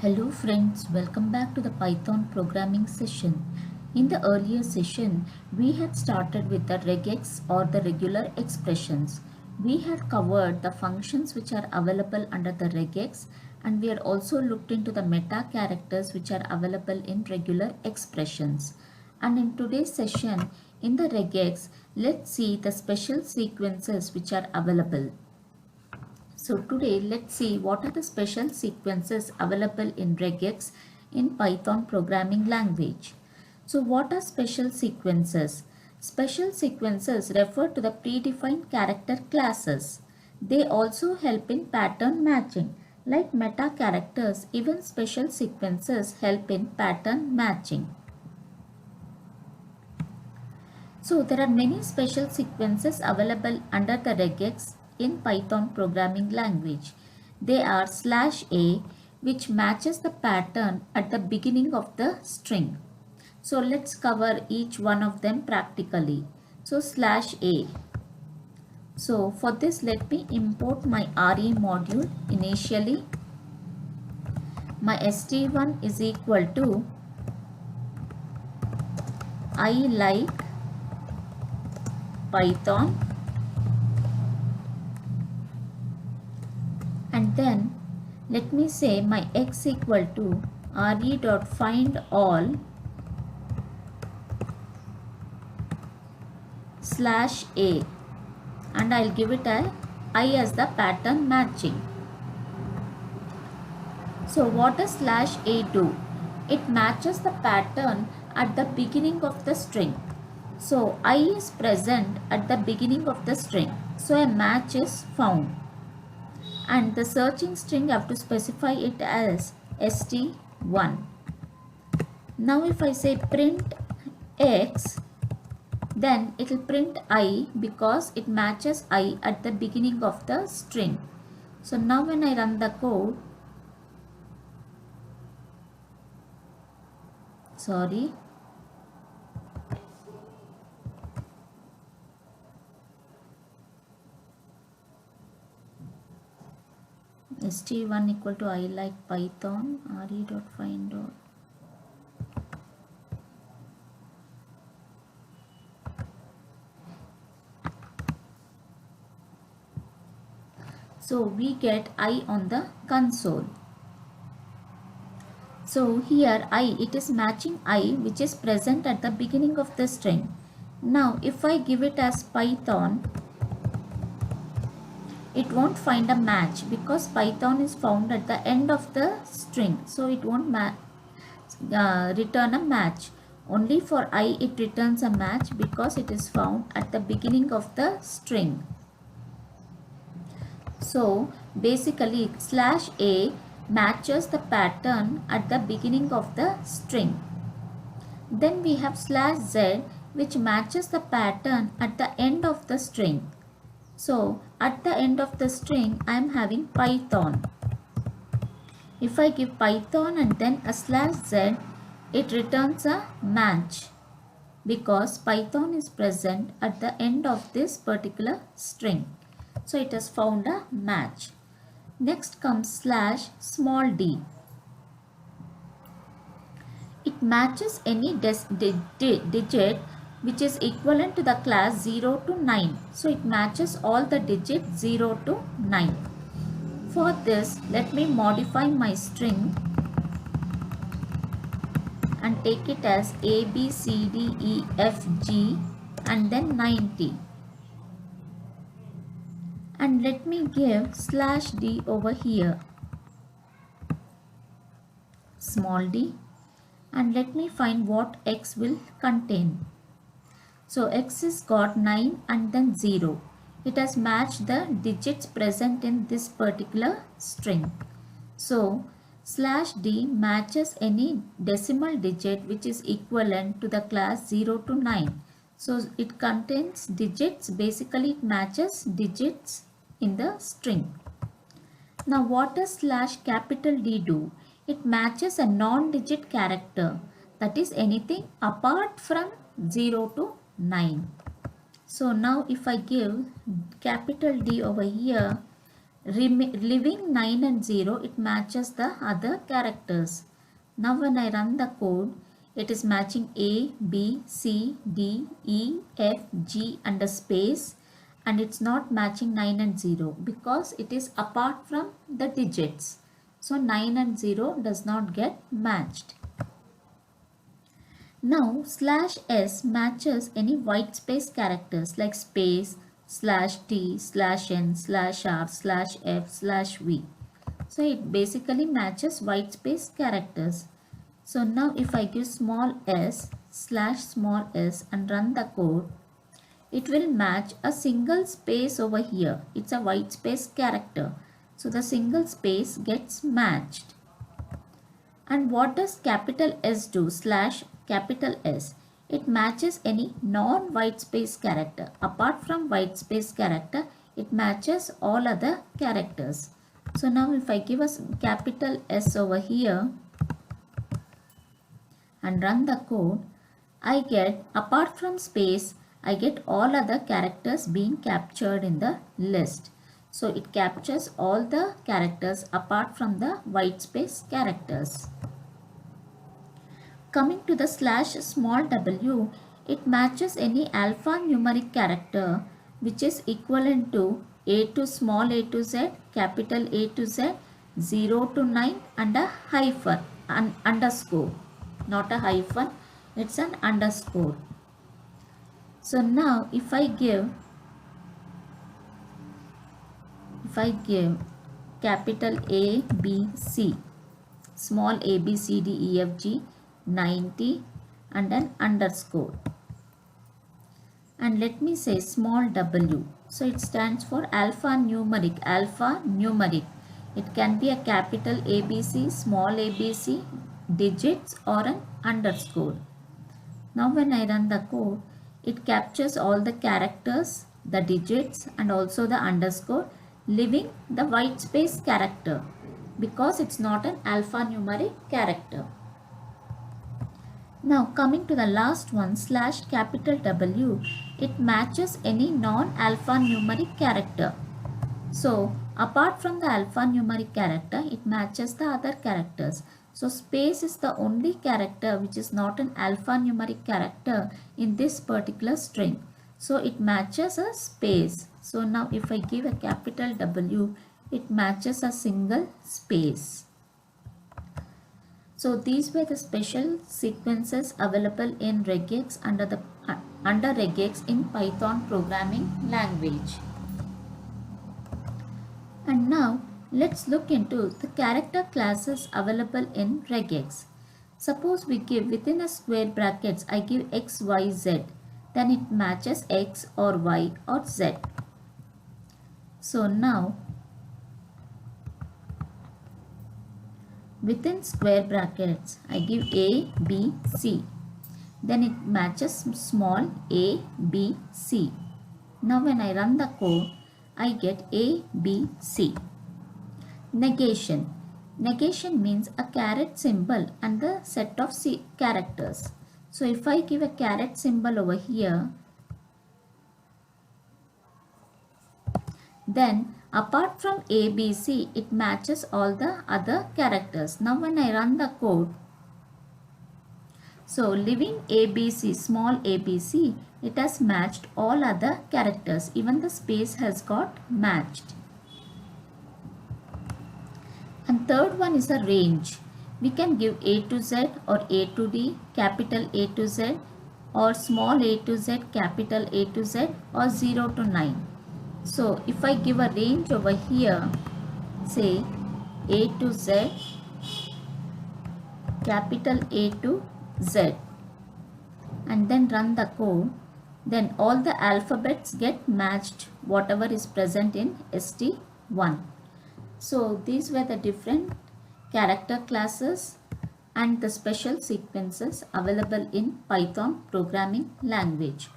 Hello friends, welcome back to the Python programming session. In the earlier session, we had started with the regex or the regular expressions. We had covered the functions which are available under the regex, and we had also looked into the meta characters which are available in regular expressions. And in today's session, in the regex, let's see the special sequences which are available. So today let's see what are the special sequences available in regex in Python programming language. So what are special sequences? Special sequences refer to the predefined character classes. They also help in pattern matching. Like meta characters, even special sequences help in pattern matching. So there are many special sequences available under the regex in Python programming language. They are /a, which matches the pattern at the beginning of the string. So let's cover each one of them practically. So /a. So for this, let me import my RE module initially. My st1 is equal to I like Python, and then let me say my x equal to re.findAll /a, and I'll give it a I as the pattern matching. So what does /a do? It matches the pattern at the beginning of the string. So I is present at the beginning of the string. So a match is found. And the searching string, I have to specify it as st1. Now if I say print x, then it will print I because it matches I at the beginning of the string. So now when I run the code, st1 equal to I like Python re.findAll. So we get I on the console. So here I, it is matching I which is present at the beginning of the string. Now if I give it as Python, it won't find a match because Python is found at the end of the string. So it won't return a match. Only for I it returns a match because it is found at the beginning of the string. So basically /a matches the pattern at the beginning of the string. Then we have /z which matches the pattern at the end of the string. So at the end of the string I am having Python. If I give Python and then a /z, it returns a match because Python is present at the end of this particular string. So it has found a match. Next comes /d. It matches any digit which is equivalent to the class 0 to 9. So it matches all the digits 0 to 9. For this, let me modify my string and take it as A, B, C, D, E, F, G and then 90. And let me give /d over here, small d, and let me find what x will contain. So x is got 9 and then 0. It has matched the digits present in this particular string. So /d matches any decimal digit which is equivalent to the class 0 to 9. So it contains digits, basically it matches digits in the string. Now what does /D do? It matches a non-digit character, that is anything apart from 0 to 9. So now if I give capital D over here, Leaving 9 and 0, it matches the other characters. Now when I run the code, it is matching A, B, C, D, E, F, G and a space, and it's not matching 9 and 0 because it is apart from the digits. So 9 and 0 does not get matched. Now /s matches any white space characters like space, /t, /n, /r, /f, /v. So it basically matches white space characters. So now if I give small s and run the code, it will match a single space over here. It's a white space character. So the single space gets matched. And what does capital S do? Capital S. It matches any non-white space character. Apart from white space character, it matches all other characters. So now if I give a capital S over here and run the code, I get, apart from space, I get all other characters being captured in the list. So it captures all the characters apart from the white space characters. Coming to the /w, it matches any alphanumeric character which is equivalent to A to small a to z, capital A to z, 0 to 9 and a hyphen, underscore. Not a hyphen, it's an underscore. So now if I give capital A, B, C, small a, B, C, D, E, F, G, 90 and an underscore, and let me say small w. So it stands for alphanumeric. It can be a capital ABC, small ABC, digits or an underscore. Now when I run the code, it captures all the characters, the digits and also the underscore, leaving the white space character because it's not an alphanumeric character. Now coming to the last one, /W, it matches any non-alphanumeric character. So apart from the alphanumeric character, it matches the other characters. So space is the only character which is not an alphanumeric character in this particular string. So it matches a space. So now if I give a capital W, it matches a single space. So these were the special sequences available in regex under regex in Python programming language. And now let's look into the character classes available in regex. Suppose we give within a square brackets, I give x, y, z, then it matches x or y or z. So now within square brackets, I give A, B, C. Then it matches small a, B, C. Now when I run the code, I get A, B, C. Negation. Negation means a caret symbol and the set of characters. So if I give a caret symbol over here, then apart from A, B, C, it matches all the other characters. Now when I run the code, so leaving A, B, C, small a, B, C, it has matched all other characters. Even the space has got matched. And third one is a range. We can give A to Z or A to D, capital A to Z, or small a to Z, capital A to Z, or 0 to 9. So if I give a range over here, say A to Z, capital A to Z, and then run the code, then all the alphabets get matched whatever is present in ST1. So these were the different character classes and the special sequences available in Python programming language.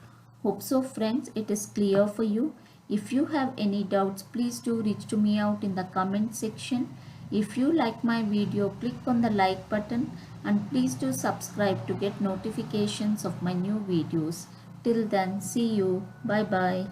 Hope so friends, it is clear for you. If you have any doubts, please do reach to me out in the comment section. If you like my video, click on the like button and please do subscribe to get notifications of my new videos. Till then, see you. Bye bye.